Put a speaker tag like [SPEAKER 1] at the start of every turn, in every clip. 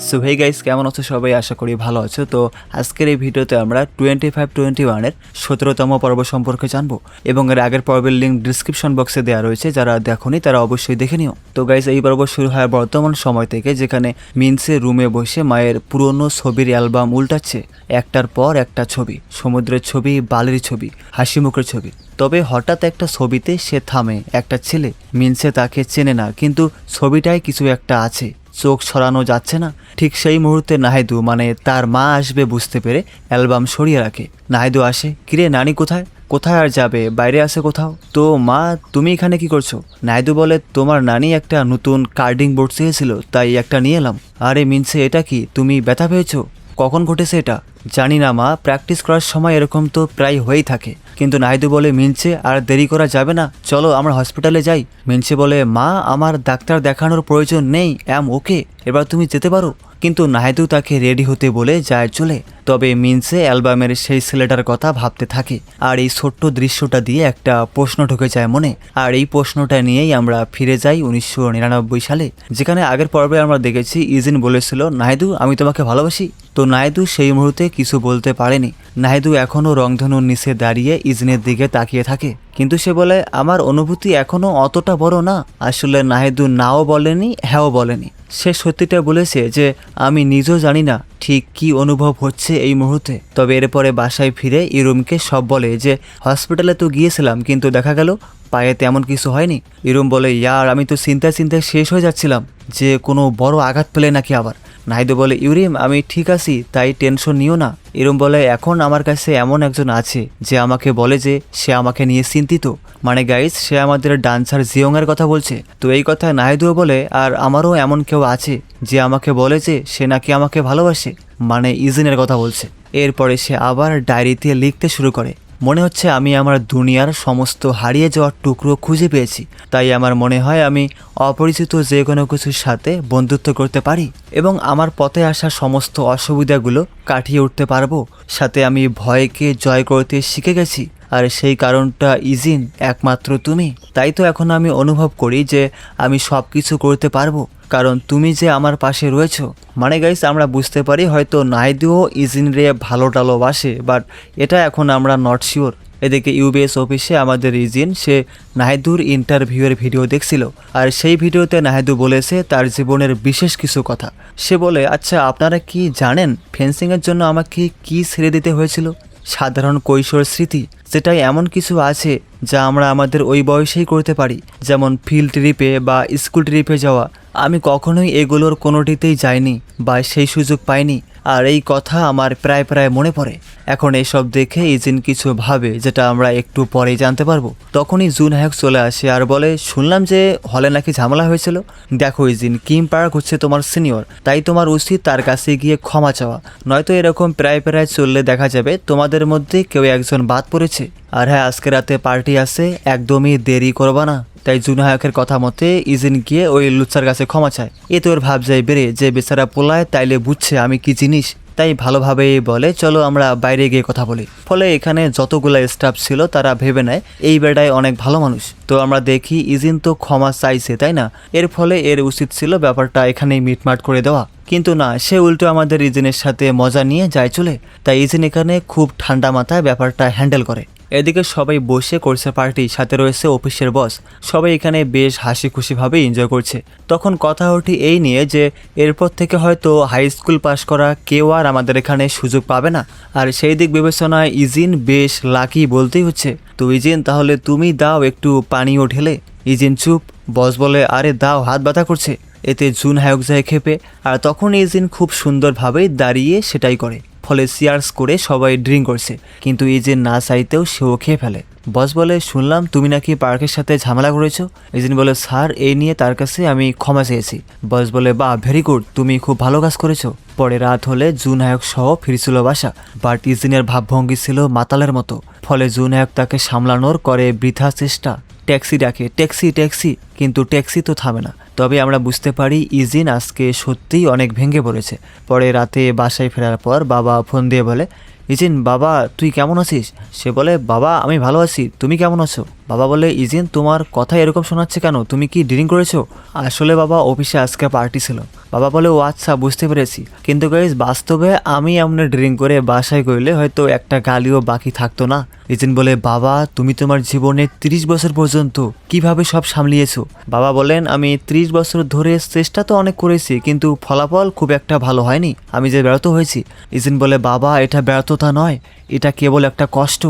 [SPEAKER 1] So hey guys, কেমন আছো সবাই? আশা করি ভালো আছো। তো আজকের এই ভিডিওতে আমরা 25-21-এর 17তম পর্ব সম্পর্কে জানবো এবং এর আগের পর্বের লিঙ্ক ডিসক্রিপশন বক্সে দেওয়া রয়েছে। যারা দেখোনি তারা অবশ্যই দেখে নিও। তো গাইস, এই পর্ব শুরু হয় বর্তমান সময় থেকে, যেখানে মিনসে রুমে বসে মায়ের পুরনো ছবির অ্যালবাম উল্টাচ্ছে। একটার পর একটা ছবি, সমুদ্রের ছবি, বালির ছবি, হাসি মুখের ছবি। তবে হঠাৎ একটা ছবিতে সে থামে। একটা ছেলে, মিনসে তাকে চেনে না, কিন্তু ছবিটায় কিছু একটা আছে, চোখ সরানো যাচ্ছে না। ঠিক সেই মুহূর্তে নাহিদু, মানে তার মা, আসবে বুঝতে পেরে অ্যালবাম সরিয়ে রাখে। নাহিদু আসে, কিরে নানি কোথায়? কোথায় আর যাবে, বাইরে আছে কোথাও। তো মা, তুমি এখানে কি করছো? নাহিদু বলে, তোমার নানি একটা নতুন কার্ডিং বোর্ড চেয়েছিল, তাই একটা নিয়ে এলাম। আরে মিনসে, এটা কি? তুমি ব্যথা পেয়েছো? কখন ঘটেছে এটা? জানি না মা, প্র্যাকটিস করার সময় এরকম তো প্রায় হয়েই থাকে। কিন্তু নাহিদু বলে, মিনসে আর দেরি করা যাবে না, চলো আমরা হসপিটালে যাই। মিনসে বলে, মা আমার ডাক্তার দেখানোর প্রয়োজন নেই, ওকে, এবার তুমি যেতে পারো। কিন্তু নাহিদু তাকে রেডি হতে বলে যায় চলে। তবে মিনসে অ্যালবামের সেই ছেলেটার কথা ভাবতে থাকে, আর এই ছোট্ট দৃশ্যটা দিয়ে একটা প্রশ্ন ঢুকে যায় মনে। আর এই প্রশ্নটা নিয়েই আমরা ফিরে যাই 1999 সালে, যেখানে আগের পর্বে আমরা দেখেছি ইজিন বলেছিল, নাহিদু আমি তোমাকে ভালোবাসি। তো নাহিদু সেই মুহূর্তে কিছু বলতে পারেনি। নাহিদু এখনও রংধনুর নিচে দাঁড়িয়ে ইজিনের দিকে তাকিয়ে থাকে, কিন্তু সে বলে, আমার অনুভূতি এখনো অতটা বড় না। আসলে নাহিদু নাও বলেনি, হ্যাঁও বলেনি। সে সত্যিটা বলেছে যে আমি নিজেও জানি না ঠিক কি অনুভব হচ্ছে এই মুহূর্তে। তবে এরপরে বাসায় ফিরে ইরুমকে সব বলে যে হসপিটালে তো গিয়েছিলাম, কিন্তু দেখা গেল পায়ে তেমন কিছু হয়নি। ইরুম বলে, ইয়ার আমি তো চিন্তায় চিন্তায় শেষ হয়ে যাচ্ছিলাম যে কোনো বড় আঘাত পেলে নাকি আবার। নাহিদু বলে, ইউরিম আমি ঠিক আছি, তাই টেনশন নিও না। ইরুম বলে, এখন আমার কাছে এমন একজন আছে যে আমাকে বলে যে সে আমাকে নিয়ে চিন্তিত। মানে গাইস, সে আমাদের ডান্সার জিওংয়ের কথা বলছে। তো এই কথা নাহিদুও বলে, আর আমারও এমন কেউ আছে যে আমাকে বলে যে সে নাকি আমাকে ভালোবাসে, মানে ইজিনের কথা বলছে। এরপরে সে আবার ডায়েরিতে লিখতে শুরু করে, মনে হচ্ছে আমি আমার দুনিয়ার সমস্ত হারিয়ে যাওয়ার টুকরো খুঁজে পেয়েছি। তাই আমার মনে হয় আমি অপরিচিত যে কোনো কিছুর সাথে বন্ধুত্ব করতে পারি এবং আমার পথে আসা সমস্ত অসুবিধাগুলো কাটিয়ে উঠতে পারবো। সাথে আমি ভয়কে জয় করতে শিখে গেছি, আর সেই কারণটা ইজিন, একমাত্র তুমি। তাই তো এখন আমি অনুভব করি যে আমি সব কিছু করতে পারবো, কারণ তুমি যে আমার পাশে রয়েছো। মানে গাইস, আমরা বুঝতে পারি হয়তো নাহিদুও ইজিন রে ভালো টালোবাসে, বাট এটা এখন আমরা নট শিওর। এদিকে ইউবিএস অফিসে আমাদের ইজিন, সে নাহিদুর ইন্টারভিউয়ের ভিডিও দেখছিল, আর সেই ভিডিওতে নাহিদু বলেছে তার জীবনের বিশেষ কিছু কথা। সে বলে, আচ্ছা আপনারা কি জানেন ফেন্সিংয়ের জন্য আমাকে কি ছেড়ে দিতে হয়েছিল? সাধারণ কৈশোর স্মৃতি, যেটাই এমন কিছু আছে যা আমরা আমাদের ওই বয়সেই করতে পারি, যেমন ফিল্ড ট্রিপে বা স্কুল ট্রিপে যাওয়া। আমি কখনোই এগুলোর কোনোটিতেই যাইনি বা সেই সুযোগ পাইনি, আর এই কথা আমার প্রায় প্রায় মনে পড়ে। এখন এইসব দেখে ইজিন কিছু ভাবে, যেটা আমরা একটু পরেই জানতে পারবো। তখনই জুন হায়ক চলে আসে আর বলে, শুনলাম যে হলে নাকি ঝামেলা হয়েছিল। দেখো ইজিন, কিম পার্ক হচ্ছে তোমার সিনিয়র, তাই তোমার উচিত তার কাছে গিয়ে ক্ষমা চাওয়া, নয়তো এরকম প্রায় প্রায় চললে দেখা যাবে তোমাদের মধ্যে কেউ একজন বাদ পড়েছে। আর হ্যাঁ, আজকে রাতে পার্টি আছে, একদমই দেরি করবা না। তাই জুনহায়কের কথা মতে ইজিন গিয়ে ওই লুচ্চার কাছে ক্ষমা চায়। এ তো ওর ভাব যায় বেড়ে, যে বেচারা পোলায় তাইলে বুঝছে আমি কি জিনিস, তাই ভালোভাবেই বলে, চলো আমরা বাইরে গিয়ে কথা বলি। ফলে এখানে যতগুলা স্টাফ ছিল তারা ভেবে নেয় এই বেড়ায় অনেক ভালো মানুষ। তো আমরা দেখি ইজিন তো ক্ষমা চাইছে, তাই না? এর ফলে এর উচিত ছিল ব্যাপারটা এখানেই মিটমাট করে দেওয়া, কিন্তু না, সে উল্টো আমাদের ইজিনের সাথে মজা নিয়ে যায় চলে। তাই ইজিন এখানে খুব ঠান্ডা মাথায় ব্যাপারটা হ্যান্ডেল করে। এদিকে সবাই বসে করছে পার্টি, সাথে রয়েছে অফিসের বস। সবাই এখানে বেশ হাসি খুশিভাবে এনজয় করছে। তখন কথা ওঠে এই নিয়ে যে এরপর থেকে হয়তো হাই স্কুল পাশ করা কেউ আর আমাদের এখানে সুযোগ পাবে না। আর সেই দিক বিবেচনায় ইজিন বেশ লাকি বলতেই হচ্ছে। তো ইজিন, তাহলে তুমি দাও একটু পানিও ঢেলে। ইজিন চুপ। বস বলে, আরে দাও, হাত ব্যথা করছে। এতে জুন হায়ক যায় খেপে, আর তখন ইজিন খুব সুন্দরভাবে দাঁড়িয়ে সেটাই করে। ফলে সিয়ার্স করে সবাই ড্রিঙ্ক করছে, কিন্তু ইজিন না চাইতেও সেও খেয়ে ফেলে। বস বলে, শুনলাম তুমি নাকি পার্কের সাথে ঝামেলা করেছো। ইজিন বলে, স্যার এই নিয়ে তার কাছে আমি ক্ষমা চেয়েছি। বস বলে, বাহ, ভেরি গুড, তুমি খুব ভালো কাজ করেছো। পরে রাত হলে জুন হায়ক সহ ফিরছিল বাসা, বাট ইজিনের ভাবভঙ্গি ছিল মাতালের মতো। ফলে জুন হায়ক তাকে সামলানোর করে বৃথা চেষ্টা। ট্যাক্সি ডাকে, ট্যাক্সি ট্যাক্সি, কিন্তু ট্যাক্সি তো থামে না। তবে আমরা বুঝতে পারি ইজিন আজকে সত্যিই অনেক ভেঙে পড়েছে। পরে রাতে বাসায় ফেরার পর বাবা ফোন দিয়ে বলে, ইজিন বাবা তুই কেমন আছিস? সে বলে, বাবা আমি ভালো আছি, তুমি কেমন আছো? বাবা বলে, ইজিন তোমার কথা এরকম শোনাচ্ছে কেন, তুমি কি ড্রিঙ্ক করেছো? আসলে বাবা অফিসে আজকে পার্টি ছিল, বাবা বলে ও আচ্ছা বুঝতে পেরেছি, কিন্তু গাইজ বাস্তবে আমি এমন ড্রিঙ্ক করে বাসায় গইলে হয়তো একটা গালিও বাকি থাকতো না। ইজিন বলে বাবা তুমি তোমার জীবনে 30 বছর পর্যন্ত কিভাবে সব সামলিয়েছো? বাবা বলেন আমি 30 বছর ধরে চেষ্টা তো অনেক করেছি, কিন্তু ফলাফল খুব একটা ভালো হয়নি, আমি যে ব্যর্থ হয়েছি। ইজিন বলে বাবা এটা ব্যর্থতা নয়, এটা কেবল একটা কষ্ট।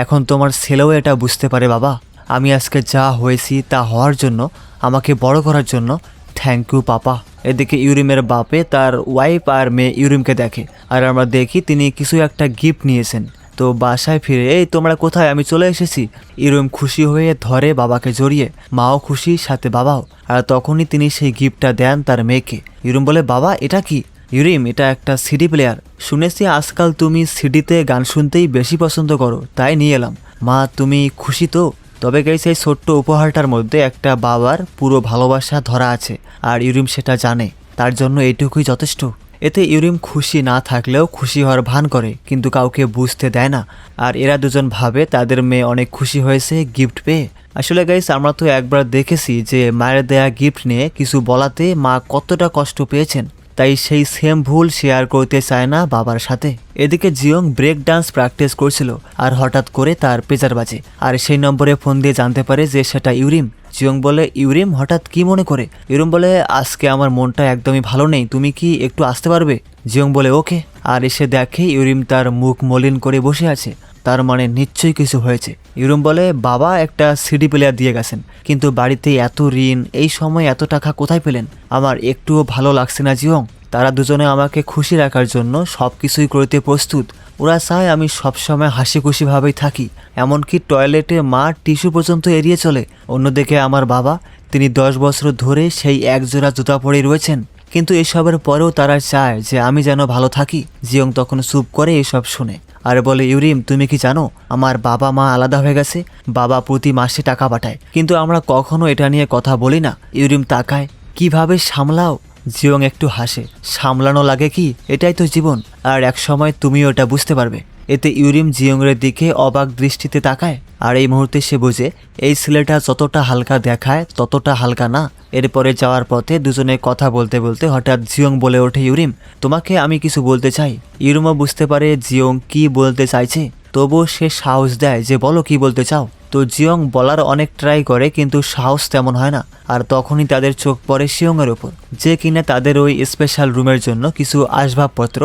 [SPEAKER 1] এখন তোমার ছেলেও এটা বুঝতে পারে বাবা। আমি আজকে যা হয়েছি তা হওয়ার জন্য, আমাকে বড় করার জন্য থ্যাংক ইউ পাপা। এদিকে ইউরিমের বাপে তার ওয়াইফ আর মেয়ে ইউরিমকে দেখে, আর আমরা দেখি তিনি কিছু একটা গিফট নিয়েছেন। তো বাসায় ফিরে এই তোমরা কোথায়, আমি চলে এসেছি। ইউরিম খুশি হয়ে ধরে বাবাকে জড়িয়ে, মাও খুশি সাথে বাবাও। আর তখনই তিনি সেই গিফটটা দেন তার মেয়েকে। ইউরিম বলে বাবা এটা কি? ইউরিম এটা একটা সিডি প্লেয়ার, শুনেছি আজকাল তুমি সিডিতে গান শুনতেই বেশি পছন্দ করো, তাই নিয়ে এলাম। মা তুমি খুশি তো? তবে গাইস এই ছোট্ট উপহারটার মধ্যে একটা বাবার পুরো ভালোবাসা ধরা আছে, আর ইউরিম সেটা জানে, তার জন্য এইটুকুই যথেষ্ট। এতে ইউরিম খুশি না থাকলেও খুশি হওয়ার ভান করে, কিন্তু কাউকে বুঝতে দেয় না। আর এরা দুজন ভাবে তাদের মেয়ে অনেক খুশি হয়েছে গিফট পেয়ে। আসলে গাইস আমরা তো একবার দেখেছি যে মায়ের দেয়া গিফট নিয়ে কিছু বলাতে মা কতটা কষ্ট পেয়েছেন, তাই সেই সেম ভুল শেয়ার করতে চায় না বাবার সাথে। এদিকে জিয়ং ব্রেক ডান্স প্র্যাকটিস করছিল, আর হঠাৎ করে তার পেজার বাজে, আর সেই নম্বরে ফোন দিয়ে জানতে পারে যে সেটা ইউরিম। জিয়ং বলে ইউরিম হঠাৎ কি মনে করে? ইউরিম বলে আজকে আমার মনটা একদমই ভালো নেই, তুমি কি একটু আসতে পারবে? জিয়ং বলে ওকে। আর এসে দেখে ইউরিম তার মুখ মলিন করে বসে আছে, তার মানে নিশ্চয়ই কিছু হয়েছে। ইউরিম বলে বাবা একটা সিডি প্লেয়ার দিয়ে গেছেন, কিন্তু বাড়িতে এত ঋণ, এই সময় এত টাকা কোথায় পেলেন? আমার একটুও ভালো লাগছে না জিয়ং। তারা দুজনে আমাকে খুশি রাখার জন্য সব কিছুই করতে প্রস্তুত। ওরা চায় আমি সবসময় হাসি খুশিভাবেই থাকি, এমনকি টয়লেটে মা টিস্যু পর্যন্ত এড়িয়ে চলে। অন্যদিকে আমার বাবা, তিনি 10 বছর ধরে সেই একজোড়া জুতা পরে রয়েছেন, কিন্তু এসবের পরেও তারা চায় যে আমি যেন ভালো থাকি। জিয়ং তখন চুপ করে এসব শুনে আর বলে ইউরিম তুমি কি জানো আমার বাবা মা আলাদা হয়ে গেছে, বাবা প্রতি মাসে টাকা পাঠায়, কিন্তু আমরা কখনো এটা নিয়ে কথা বলি না। ইউরিম তাকায়, কিভাবে সামলাও? জিয়ং একটু হাসে, সামলানো লাগে কি, এটাই তো জীবন, আর এক সময় তুমিও এটা বুঝতে পারবে। এতে ইউরিম জিয়ংয়ের দিকে অবাক দৃষ্টিতে তাকায়, আর এই মুহূর্তে সে বোঝে এই ছেলেটা যতটা হালকা দেখায় ততটা হালকা না। এরপরে যাওয়ার পথে দুজনে কথা বলতে বলতে হঠাৎ জিয়ং বলে ওঠে ইউরিম তোমাকে আমি কিছু বলতে চাই। ইউরিমও বুঝতে পারে জিয়ং কি বলতে চাইছে, তবুও সে সাহস দেয় যে বলো কি বলতে চাও। তো জিয়ং বলার অনেক ট্রাই করে, কিন্তু সাহস তেমন হয় না। আর তখনই তাদের চোখ পড়ে শিয়ংয়ের ওপর, যে কিনা তাদের ওই স্পেশাল রুমের জন্য কিছু আসবাবপত্র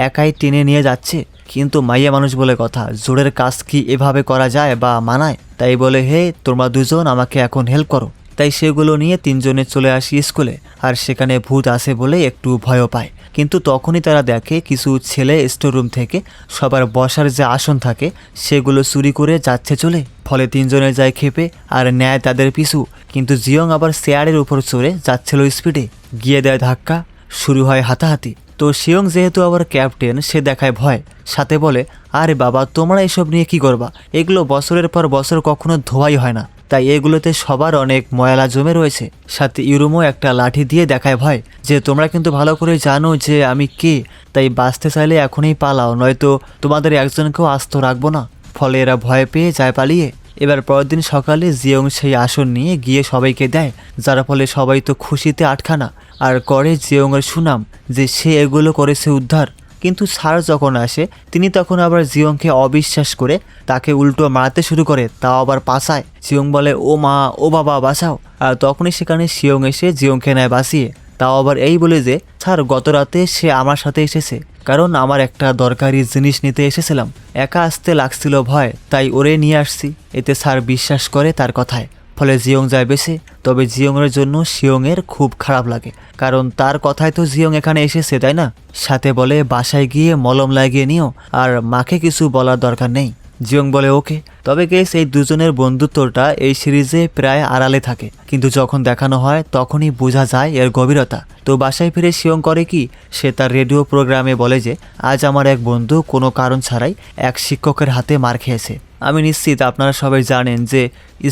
[SPEAKER 1] একাই টেনে নিয়ে যাচ্ছে। কিন্তু মাইয়া মানুষ বলে কথা, জোরের কাজ কি এভাবে করা যায় বা মানায়? তাই বলে হে তোমরা দুজন আমাকে এখন হেল্প করো। তাই সেগুলো নিয়ে তিনজনে চলে আসি স্কুলে, আর সেখানে ভূত আছে বলে একটু ভয়ও পায়। কিন্তু তখনই তারা দেখে কিছু ছেলে স্টোর রুম থেকে সবার বসার যে আসন থাকে সেগুলো চুরি করে যাচ্ছে চলে। ফলে তিনজনে যায় খেপে আর নেয় তাদের পিছু, কিন্তু জিয়ং আবার চেয়ারের উপর চড়ে যাচ্ছিল স্পিডে, গিয়ে দেয় ধাক্কা, শুরু হয় হাতাহাতি। তো শিয়ং যেহেতু আবার ক্যাপ্টেন, সে দেখায় ভয়, সাথে বলে আরে বাবা তোমরা এসব নিয়ে কি করবা, এগুলো বছরের পর বছর কখনো ধোয়াই হয় না, তাই এগুলোতে সবার অনেক ময়লা জমে রয়েছে। সাথে ইউরুমও একটা লাঠি দিয়ে দেখায় ভয়, যে তোমরা কিন্তু ভালো করে জানো যে আমি কে, তাই বাঁচতে চাইলে এখনই পালাও, নয়তো তোমাদের একজনকেও আস্ত রাখবো না। ফলে এরা ভয় পেয়ে যায় পালিয়ে। এবার পরের দিন সকালে জিয়ং সেই আসন নিয়ে গিয়ে সবাইকে দেয়, যার ফলে সবাই তো খুশিতে আটখানা, আর করে জিয়ংয়ের সুনাম যে সে এগুলো করেছে উদ্ধার। কিন্তু স্যার যখন আসে তিনি তখন আবার জিয়ংকে অবিশ্বাস করে তাকে উল্টো মারতে শুরু করে, তাও আবার পাছায়। জিয়ং বলে ও মা ও বাবা বাঁচাও, আর তখনই সেখানে শিয়ং এসে জিয়ংকে নেয় বাঁচিয়ে, তাও আবার এই বলে যে স্যার গত রাতে সে আমার সাথে এসেছে, কারণ আমার একটা দরকারি জিনিস নিতে এসেছিলাম, একা আসতে লাগছিল ভয়, তাই ওরে নিয়ে আসছি। এতে স্যার বিশ্বাস করে তার কথায়, ফলে জিয়ং যায় বেঁচে। তবে জিয়ংয়ের জন্য শিয়ংয়ের খুব খারাপ লাগে, কারণ তার কথায় তো জিয়ং এখানে এসেছে তাই না। সাথে বলে বাসায় গিয়ে মলম লাগিয়ে নিও, আর মাকে কিছু বলার দরকার নেই। জিয়ং বলে ওকে। তবে গেস এই দুজনের বন্ধুত্বটা এই সিরিজে প্রায় আড়ালে থাকে, কিন্তু যখন দেখানো হয় তখনই বোঝা যায় এর গভীরতা। তো বাসায় ফিরে শিয়ং করে কি, সে তার রেডিও প্রোগ্রামে বলে যে আজ আমার এক বন্ধু কোনো কারণ ছাড়াই এক শিক্ষকের হাতে মার খেয়েছে। আমি নিশ্চিত আপনারা সবাই জানেন যে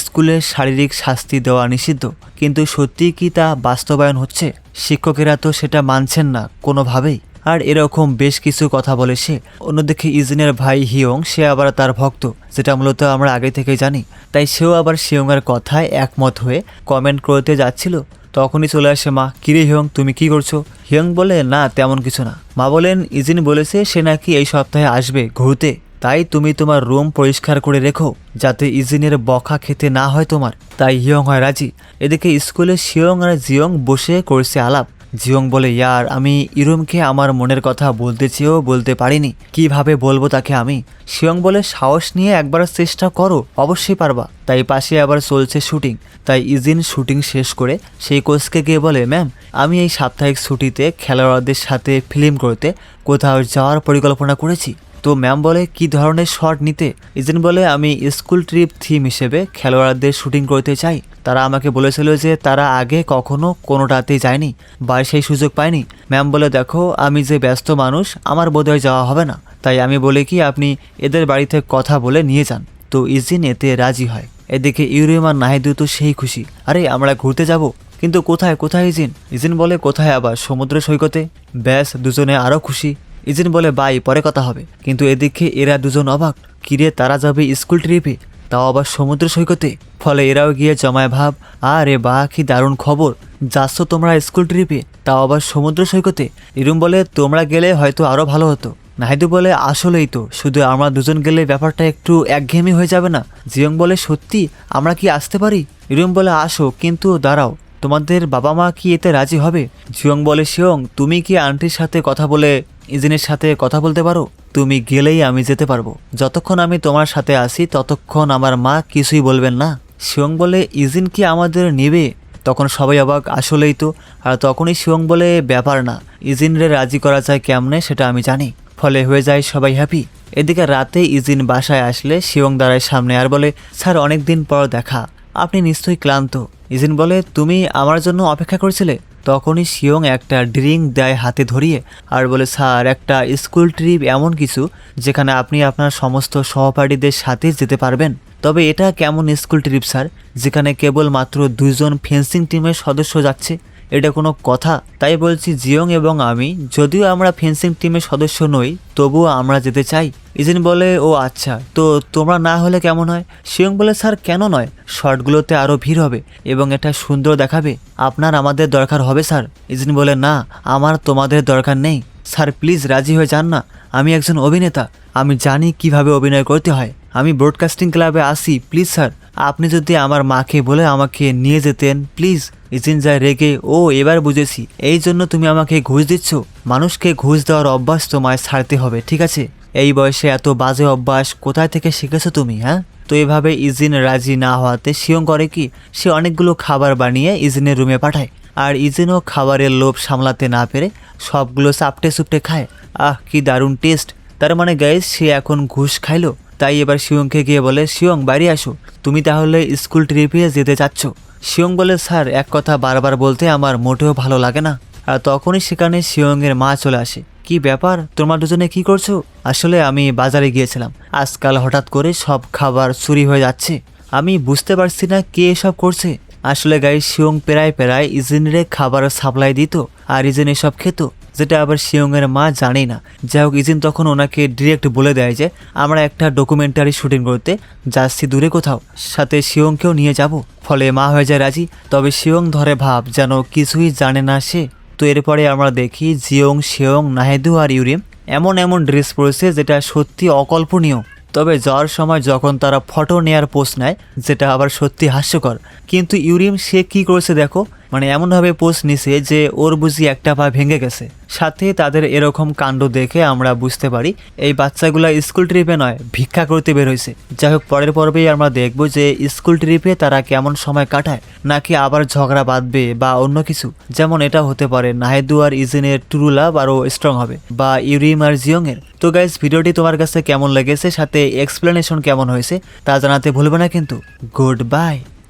[SPEAKER 1] স্কুলে শারীরিক শাস্তি দেওয়া নিষিদ্ধ, কিন্তু সত্যিই কি তা বাস্তবায়ন হচ্ছে? শিক্ষকেরা তো সেটা মানছেন না কোনোভাবেই। আর এরকম বেশ কিছু কথা বলে সে। অন্যদিকে ইজিনের ভাই হিয়ং, সে আবার তার ভক্ত, যেটা মূলত আমরা আগে থেকেই জানি, তাই সেও আবার শিয়ংয়ের কথায় একমত হয়ে কমেন্ট করতে যাচ্ছিল। তো তখনই চলে আসে মা। কিরে হিয়ং, তুমি কি করছো? হিয়ং বলে, না তেমন কিছু না। মা বলেন, ইজিন বলেছে সে নাকি এই সপ্তাহে আসবে ঘুরতে, তাই তুমি তোমার রুম পরিষ্কার করে রেখো যাতে ইজিনের বকা খেতে না হয় তোমার। তাই হিয়ং হয় রাজি। এদিকে স্কুলে শিয়ং আর জিয়ং বসে করছে আলাপ। জিয়ং বলে, ইয়ার আমি ইরুমকে আমার মনের কথা বলতে চেয়েও বলতে পারিনি, কিভাবে বলবো তাকে আমি। শিয়ং বলে, সাহস নিয়ে একবার চেষ্টা করো, অবশ্যই পারবা। তাই পাশে আবার চলছে শুটিং। তাই ইজিন শুটিং শেষ করে সেই কোচকে গিয়ে বলে, ম্যাম আমি এই সাপ্তাহিক ছুটিতে খেলোয়াড়দের সাথে ফিল্ম করতে কোথাও যাওয়ার পরিকল্পনা করেছি। তো ম্যাম বলে, কি ধরনের শট নিতে? ইজিন বলে, আমি স্কুল ট্রিপ থিম হিসেবে খেলোয়াড়দের শুটিং করতে চাই। তারা আমাকে বলেছিল যে তারা আগে কখনো কোনোটাতেই যায়নি বা সেই সুযোগ পায়নি। ম্যাম বলে, দেখো আমি যে ব্যস্ত মানুষ, আমার বোধহয় যাওয়া হবে না, তাই আমি বলি কি আপনি এদের বাড়িতে কথা বলে নিয়ে যান। তো ইজিন এতে রাজি হয়। এদিকে ইউরিম আর নাহিদু তো সেই খুশি, আরে আমরা ঘুরতে যাব, কিন্তু কোথায় কোথায় ইজিন? ইজিন বলে, কোথায় আবার, সমুদ্র সৈকতে। ব্যাস, দুজনে আরও খুশি। ইজিন বলে, বাই পরে কথা হবে। কিন্তু এদিকে এরা দুজন অবাক, কিরে তারা যাবে স্কুল ট্রিপে, তাও আবার সমুদ্র সৈকতে। ফলে এরাও গিয়ে জমায় ভাব, আরে বাহ কি দারুণ খবর, যাচ্ছ তোমরা স্কুল ট্রিপে, তাও আবার সমুদ্র সৈকতে। ইরুম বলে, তোমরা গেলে হয়তো আরও ভালো হতো। নাহিদু বলে, আসলেই তো, শুধু আমরা দুজন গেলে ব্যাপারটা একটু একঘেয়েমি হয়ে যাবে না? জিয়ং বলে, সত্যি আমরা কি আসতে পারি? ইরুম বলে, আসো, কিন্তু দাঁড়াও, তোমাদের বাবা মা কি এতে রাজি হবে? জিয়ং বলে, শিয়ং তুমি কি আন্টির সাথে কথা বলে ইজিনের সাথে কথা বলতে পারো? তুমি গেলেই আমি যেতে পারবো, যতক্ষণ আমি তোমার সাথে আসি ততক্ষণ আমার মা কিছুই বলবেন না। শিয়ং বলে, ইজিন কি আমাদের নেবে? তখন সবাই অবাক, আসলেই তো। আর তখনই শিয়ং বলে, ব্যাপার না, ইজিনরে রাজি করা যায় কেমনে সেটা আমি জানি। ফলে হয়ে যায় সবাই হ্যাপি। এদিকে রাতে ইজিন বাসায় আসলে শিয়ং দাঁড়ায় সামনে আর বলে, স্যার অনেক দিন পর দেখা, আপনি নিশ্চয়ই ক্লান্ত। ইজিন বলে, তুমি আমার জন্য অপেক্ষা করেছিলে? তখনই শিয়ং একটা ড্রিঙ্ক দেয় হাতে ধরিয়ে আর বলে, স্যার একটা স্কুল ট্রিপ এমন কিছু যেখানে আপনি আপনার সমস্ত সহপাঠীদের সাথে যেতে পারবেন। তবে এটা কেমন স্কুল ট্রিপ স্যার, যেখানে কেবল মাত্র 2 জন ফেন্সিং টিমের সদস্য যাচ্ছে? এটা কোনো কথা? তাই বলছি জিয়ং এবং আমি, যদিও আমরা ফেন্সিং টিমের সদস্য নই, তবুও আমরা যেতে চাই। ইজিন বলে, ও আচ্ছা, তো তোমরা না হলে কেমন হয়? শিয়ং বলে, স্যার কেন নয়, শর্টগুলোতে আরও ভিড় হবে এবং এটা সুন্দর দেখাবে, আপনার আমাদের দরকার হবে স্যার। ইজিন বলে, না আমার তোমাদের দরকার নেই স্যার, প্লিজ রাজি হয়ে যান না, আমি একজন অভিনেতা, আমি জানি কিভাবে অভিনয় করতে হয়, আমি ব্রডকাস্টিং ক্লাবে আসি, প্লিজ স্যার আপনি যদি আমার মাকে বলে আমাকে নিয়ে যেতেন প্লিজ। ইজিন যায় রেগে, ও এবার বুঝেছি, এই জন্য তুমি আমাকে ঘুষ দিচ্ছ, মানুষকে ঘুষ দেওয়ার অভ্যাস তোমায় ছাড়তে হবে, ঠিক আছে? এই বয়সে এত বাজে অভ্যাস কোথায় থেকে শিখেছো তুমি, হ্যাঁ? তো এভাবে ইজিন রাজি না হওয়াতে শিয়ং করে কি, সে অনেকগুলো খাবার বানিয়ে ইজিনের রুমে পাঠায়। আর ইজিনও খাবারের লোভ সামলাতে না পেরে সবগুলো চাপটে চুপটে খায়। আহ কি দারুণ টেস্ট। তার মানে গাইস, সে এখন ঘুষ খাইলো। তাই এবার শিয়ংকে গিয়ে বলে, শিয়ং বাইরে আসো, তুমি তাহলে স্কুল ট্রিপে যেতে চাচ্ছ? শিয়ং বলে, স্যার এক কথা বারবার বলতে আমার মোটেও ভালো লাগে না। আর তখনই সেখানে শিয়ংয়ের মা চলে আসে। কি ব্যাপার, তোমরা দুজনে কি করছো? আসলে আমি বাজারে গিয়েছিলাম, আজকাল হঠাৎ করে সব খাবার চুরি হয়ে যাচ্ছে, আমি বুঝতে পারছি না কে এসব করছে। আসলে গাইস, শিয়ং প্রায় ইজিনরে খাবার সাপ্লাই দিত আর ইজিন এসব খেত, যেটা আবার শিয়ংয়ের মা জানেই না। যাই হোক, ইজিন তখন ওনাকে ডিরেক্ট বলে দেয় যে আমরা একটা ডকুমেন্টারি শুটিং করতে যাচ্ছি দূরে কোথাও, সাথে শিয়ংকেও নিয়ে যাব। ফলে মা হয়ে যায় রাজি। তবে শিয়ং ধরে ভাব যেন কিছুই জানে না সে। তো এরপরে আমরা দেখি জিয়ং, শিয়ং, নাহিদু আর ইউরিম এমন ড্রেস পরেছে যেটা সত্যি অকল্পনীয়। তবে যাওয়ার সময় যখন তারা ফটো নেয়ার পোস্ট নেয়, যেটা আবার সত্যি হাস্যকর। কিন্তু ইউরিম সে কি করেছে দেখো, মানে এমনভাবে পোস্ট নিছে যে ওর বুঝি একটা পা ভেঙে গেছে। সাথে তাদের এরকম কাণ্ড দেখে আমরা বুঝতে পারি এই বাচ্চাগুলা স্কুল ট্রিপে নয়, ভিক্ষা করতে বের হয়েছে। যাই হোক, পরের পর্বেই আমরা দেখব যে স্কুল ট্রিপে তারা কেমন সময় কাটায়, নাকি আবার ঝগড়া বাঁধবে বা অন্য কিছু। যেমন এটা হতে পারে নাহিদু আর ইজিনের ট্রু লাভ আরও স্ট্রং হবে, বা ইউরিম আর জিয়ংয়ের। তো গাইস, ভিডিওটি তোমার কাছে কেমন লেগেছে, সাথে এক্সপ্লেনেশন কেমন হয়েছে তা জানাতে ভুলবে না কিন্তু। Good bye.